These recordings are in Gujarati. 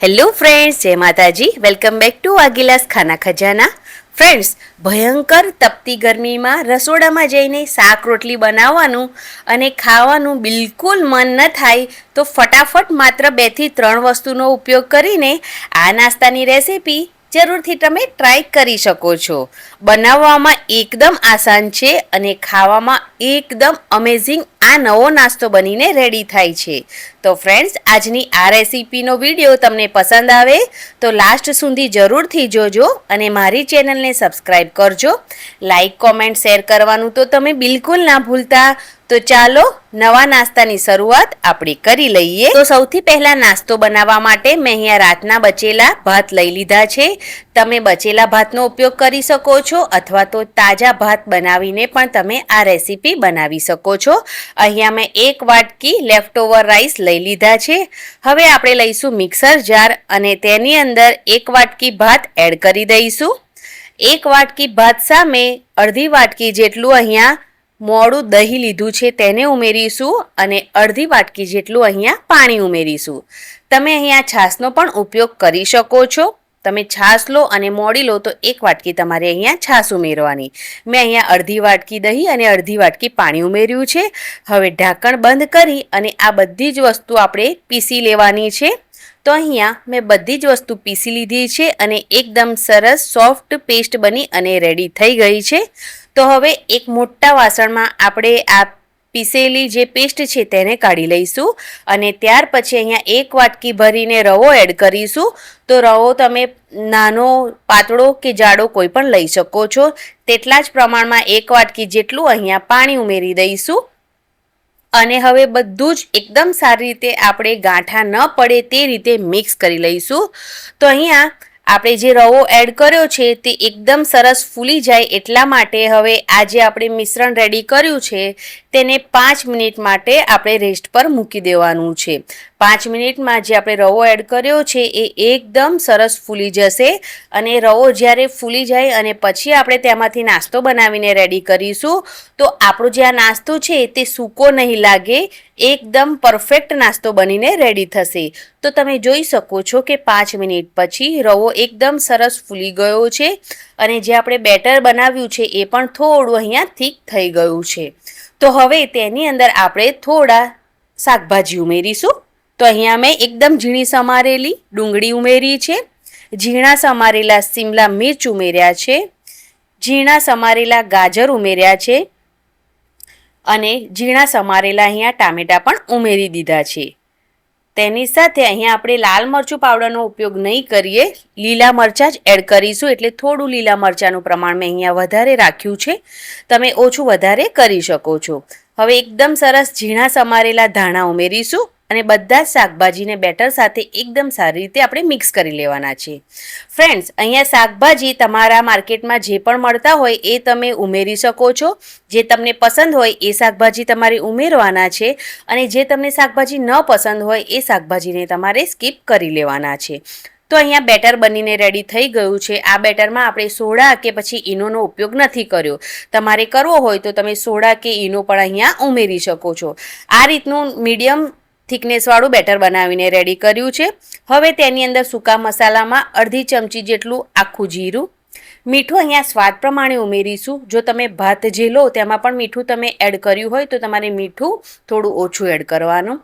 હેલો ફ્રેન્ડ્સ, જય માતાજી. વેલકમ બેક ટુ વાગીલાસ ખાના ખજાના. ફ્રેન્ડ્સ, ભયંકર તપતી ગરમીમાં રસોડામાં જઈને શાક રોટલી બનાવવાનું અને ખાવાનું બિલકુલ મન ન થાય તો ફટાફટ માત્ર 2 થી 3 વસ્તુનો ઉપયોગ કરીને આ નાસ્તાની રેસીપી જરૂરથી તમે ટ્રાય કરી શકો છો. બનાવવામાં એકદમ આસાન છે અને ખાવામાં એકદમ અમેઝિંગ આ નવો નાસ્તો બનીને રેડી થાય છે. તો ફ્રેન્ડ્સ, આજની આ રેસીપીનો વિડીયો તમને પસંદ આવે તો લાસ્ટ સુધી જરૂરથી જોજો અને મારી ચેનલને સબસ્ક્રાઈબ કરજો. લાઈક, કોમેન્ટ, શેર કરવાનું તો તમે બિલકુલ ના ભૂલતા. તો ચાલો નવા નાસ્તાની શરૂઆત આપણે કરી લઈએ. તો સૌથી પહેલા નાસ્તો બનાવવા માટે મેં અહીંયા રાતના બચેલા ભાત લઈ લીધા છે. તમે બચેલા ભાતનો ઉપયોગ કરી શકો છો અથવા તો તાજા ભાત બનાવીને પણ તમે આ રેસીપી બનાવી શકો છો. અહીંયા મેં 1 વાટકી લેફ્ટ ઓવર રાઈસ લઈ લીધા છે. હવે આપણે લઈશું મિક્સર જાર અને તેની અંદર 1 વાટકી ભાત એડ કરી દઈશું. 1 વાટકી ભાત સામે અડધી વાટકી જેટલું અહીંયા મોડું દહીં લીધું છે તેને ઉમેરીશું અને અડધી વાટકી જેટલું અહીંયા પાણી ઉમેરીશું. તમે અહીંયા છાશનો પણ ઉપયોગ કરી શકો છો. તમે છાશ લો અને મોડી લો તો 1 વાટકી તમારે અહીંયા છાશ ઉમેરવાની. મેં અહીંયા અડધી વાટકી દહીં અને અડધી વાટકી પાણી ઉમેર્યું છે. હવે ઢાંકણ બંધ કરી અને આ બધી જ વસ્તુ આપણે પીસી લેવાની છે. તો અહીંયા મેં બધી જ વસ્તુ પીસી લીધી છે અને એકદમ સરસ સોફ્ટ પેસ્ટ બની અને રેડી થઈ ગઈ છે. તો હવે એક મોટા વાસણમાં આપણે આ પીસેલી જે પેસ્ટ છે તેને કાઢી લઈશું અને ત્યાર પછી અહીંયા 1 વાટકી ભરીને રવો એડ કરીશું. તો રવો તમે નાનો, પાતળો કે જાડો કોઈ પણ લઈ શકો છો. તેટલા જ પ્રમાણમાં 1 વાટકી જેટલું અહીંયા પાણી ઉમેરી દઈશું અને હવે બધું જ એકદમ સારી રીતે આપણે ગાંઠા ન પડે તે રીતે મિક્સ કરી લઈશું. તો અહીંયા આપણે જે રવો એડ કર્યો છે તે એકદમ સરસ ફૂલી જાય એટલા માટે હવે આ જે આપણે મિશ્રણ રેડી કર્યું છે તેને 5 મિનિટ માટે આપણે રેસ્ટ પર મૂકી દેવાનું છે. 5 મિનિટમાં જે આપણે રવો એડ કર્યો છે એ એકદમ સરસ ફૂલી જશે અને રવો જ્યારે ફૂલી જાય અને પછી આપણે તેમાંથી નાસ્તો બનાવીને રેડી કરીશું તો આપણો જે આ નાસ્તો છે તે સૂકો નહીં લાગે, એકદમ પરફેક્ટ નાસ્તો બનીને રેડી થશે. તો તમે જોઈ શકો છો કે 5 મિનિટ પછી રવો એકદમ સરસ ફૂલી ગયો છે અને જે આપણે બેટર બનાવ્યું છે એ પણ થોડું અહીંયા થીક થઈ ગયું છે. તો હવે તેની અંદર આપણે થોડા શાકભાજી ઉમેરીશું. તો અહીંયા મેં એકદમ ઝીણી સમારેલી ડુંગળી ઉમેરી છે, ઝીણા સમારેલા શિમલા મિર્ચ ઉમેર્યા છે, ઝીણા સમારેલા ગાજર ઉમેર્યા છે અને ઝીણા સમારેલા અહીંયા ટામેટાં પણ ઉમેરી દીધા છે. તેની સાથે અહીંયા આપણે લાલ મરચું પાવડરનો ઉપયોગ નહીં કરીએ, લીલા મરચાં જ એડ કરીશું. એટલે થોડું લીલા મરચાંનું પ્રમાણ મેં અહીંયા વધારે રાખ્યું છે. તમે ઓછું વધારે કરી શકો છો. હવે એકદમ સરસ ઝીણા સમારેલા ધાણા ઉમેરીશું અને બધા જ શાકભાજીને બેટર સાથે એકદમ સારી રીતે આપણે મિક્સ કરી લેવાના છે. ફ્રેન્ડ્સ, અહીંયા શાકભાજી તમારા માર્કેટમાં જે પણ મળતા હોય એ તમે ઉમેરી શકો છો. જે તમને પસંદ હોય એ શાકભાજી તમારે ઉમેરવાના છે અને જે તમને શાકભાજી ન પસંદ હોય એ શાકભાજીને તમારે સ્કીપ કરી લેવાના છે. તો અહીંયા બેટર બનીને રેડી થઈ ગયું છે. આ બેટરમાં આપણે સોડા કે પછી ઈનોનો ઉપયોગ નથી કર્યો. તમારે કરવો હોય તો તમે સોડા કે ઈનો પણ અહીંયા ઉમેરી શકો છો. આ રીતનું મીડિયમ થિકનેસવાળું બેટર બનાવીને રેડી કર્યું છે. હવે તેની અંદર સૂકા મસાલામાં અડધી ચમચી જેટલું આખું જીરું, મીઠું અહીંયા સ્વાદ પ્રમાણે ઉમેરીશું. જો તમે ભાત જે લો તેમાં પણ મીઠું તમે એડ કર્યું હોય તો તમારે મીઠું થોડું ઓછું એડ કરવાનું.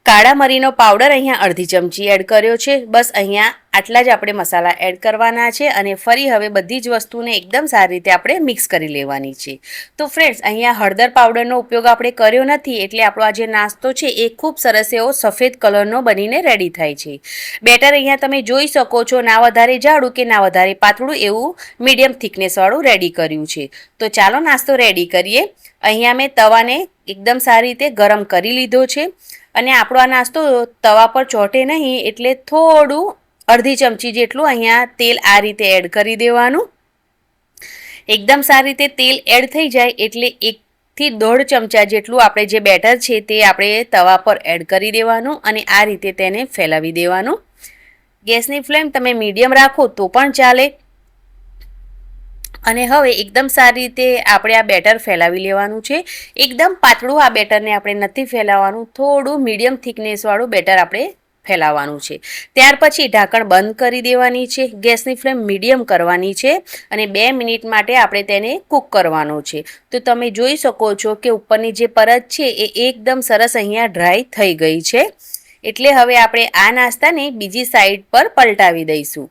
કાળા મરીનો પાવડર અહીંયા અડધી ચમચી એડ કર્યો છે. બસ અહીંયા આટલા જ આપણે મસાલા એડ કરવાના છે અને ફરી હવે બધી જ વસ્તુને એકદમ સારી રીતે આપણે મિક્સ કરી લેવાની છે. તો ફ્રેન્ડ્સ, અહીંયા હળદર પાવડરનો ઉપયોગ આપણે કર્યો નથી એટલે આપણો આ જે નાસ્તો છે એ ખૂબ સરસ એવો સફેદ કલરનો બનીને રેડી થાય છે. બેટર અહીંયા તમે જોઈ શકો છો, ના વધારે જાડું કે ના વધારે પાતળું એવું મીડિયમ થિકનેસવાળું રેડી કર્યું છે. તો ચાલો નાસ્તો રેડી કરીએ. અહીંયા મેં તવાને એકદમ સારી રીતે ગરમ કરી લીધો છે અને આપણો આ નાસ્તો તવા પર ચોંટે નહીં એટલે થોડું અડધી ચમચી જેટલું અહીંયા તેલ આ રીતે એડ કરી દેવાનું. એકદમ સારી રીતે તેલ એડ થઈ જાય એટલે 1 થી 1.5 ચમચા જેટલું આપણે જે બેટર છે તે આપણે તવા પર એડ કરી દેવાનું અને આ રીતે તેને ફેલાવી દેવાનું. ગેસની ફ્લેમ તમે મીડિયમ રાખો તો પણ ચાલે. અને હવે એકદમ સારી રીતે આપણે આ બેટર ફેલાવી લેવાનું છે. એકદમ પાતળું આ બેટરને આપણે નથી ફેલાવવાનું, થોડું મીડિયમ થિકનેસવાળું બેટર આપણે ફેલાવવાનું છે. ત્યાર પછી ઢાંકણ બંધ કરી દેવાની છે. ગેસની ફ્લેમ મીડિયમ કરવાની છે અને 2 મિનિટ માટે આપણે તેને કૂક કરવાનું છે. તો તમે જોઈ શકો છો કે ઉપરની જે પરત છે એ એકદમ સરસ અહીંયા ડ્રાય થઈ ગઈ છે. એટલે હવે આપણે આ નાસ્તાને બીજી સાઈડ પર પલટાવી દઈશું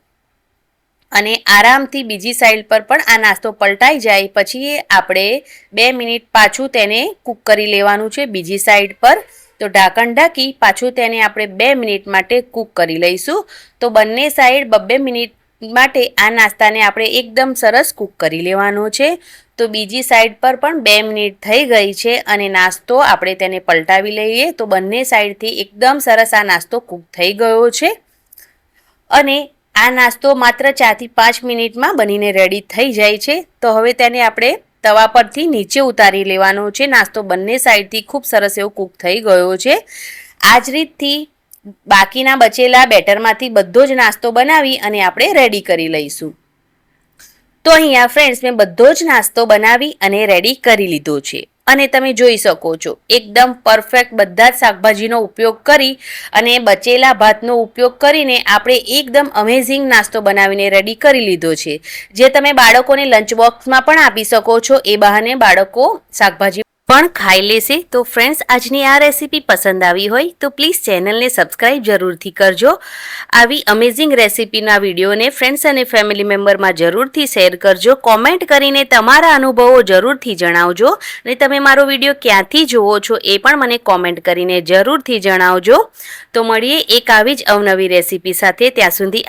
અને આરામથી બીજી સાઈડ પર પણ આ નાસ્તો પલટાઈ જાય પછી આપણે 2 મિનિટ પાછું તેને કૂક કરી લેવાનું છે બીજી સાઈડ પર. તો ઢાંકણ ઢાંકી પાછું તેને આપણે 2 મિનિટ માટે કૂક કરી લઈશું. તો બંને સાઈડ 2 મિનિટ માટે આ નાસ્તાને આપણે એકદમ સરસ કૂક કરી લેવાનો છે. તો બીજી સાઈડ પર પણ 2 મિનિટ થઈ ગઈ છે અને નાસ્તો આપણે તેને પલટાવી લઈએ. તો બંને સાઈડથી એકદમ સરસ આ નાસ્તો કૂક થઈ ગયો છે અને આ નાસ્તો માત્ર 4 થી 5 મિનિટમાં બનીને રેડી થઈ જાય છે. તો હવે તેને આપણે તવા પરથી નીચે ઉતારી લેવાનો છે. નાસ્તો બંને સાઈડથી ખૂબ સરસ એવો કૂક થઈ ગયો છે. આ જ રીતથી બાકીના બચેલા બેટરમાંથી બધો જ નાસ્તો બનાવી અને આપણે રેડી કરી લઈશું. તો અહીંયા ફ્રેન્ડ્સ મેં બધો જ નાસ્તો બનાવી અને રેડી કરી લીધો છે અને તમે જોઈ શકો છો એકદમ પરફેક્ટ બધા જ શાકભાજીનો ઉપયોગ કરી અને બચેલા ભાતનો ઉપયોગ કરીને આપણે એકદમ અમેઝિંગ નાસ્તો બનાવીને રેડી કરી લીધો છે, જે તમે બાળકોને લંચ બોક્સમાં પણ આપી શકો છો. એ બહાને બાળકો શાકભાજી પણ ખાઈ લેશે. તો ફ્રેન્ડ્સ, આજની આ રેસીપી પસંદ આવી હોય તો પ્લીઝ ચેનલને સબસ્ક્રાઈબ જરૂરથી કરજો. આવી અમેઝિંગ રેસીપીના વિડીયોને ફ્રેન્ડ્સ અને ફેમિલી મેમ્બરમાં જરૂરથી શેર કરજો. કોમેન્ટ કરીને તમારા અનુભવો જરૂરથી જણાવજો અને તમે મારો વિડીયો ક્યાંથી જુઓ છો એ પણ મને કોમેન્ટ કરીને જરૂરથી જણાવજો. તો મળીએ એક આવી જ અવનવી રેસીપી સાથે. ત્યાં સુધી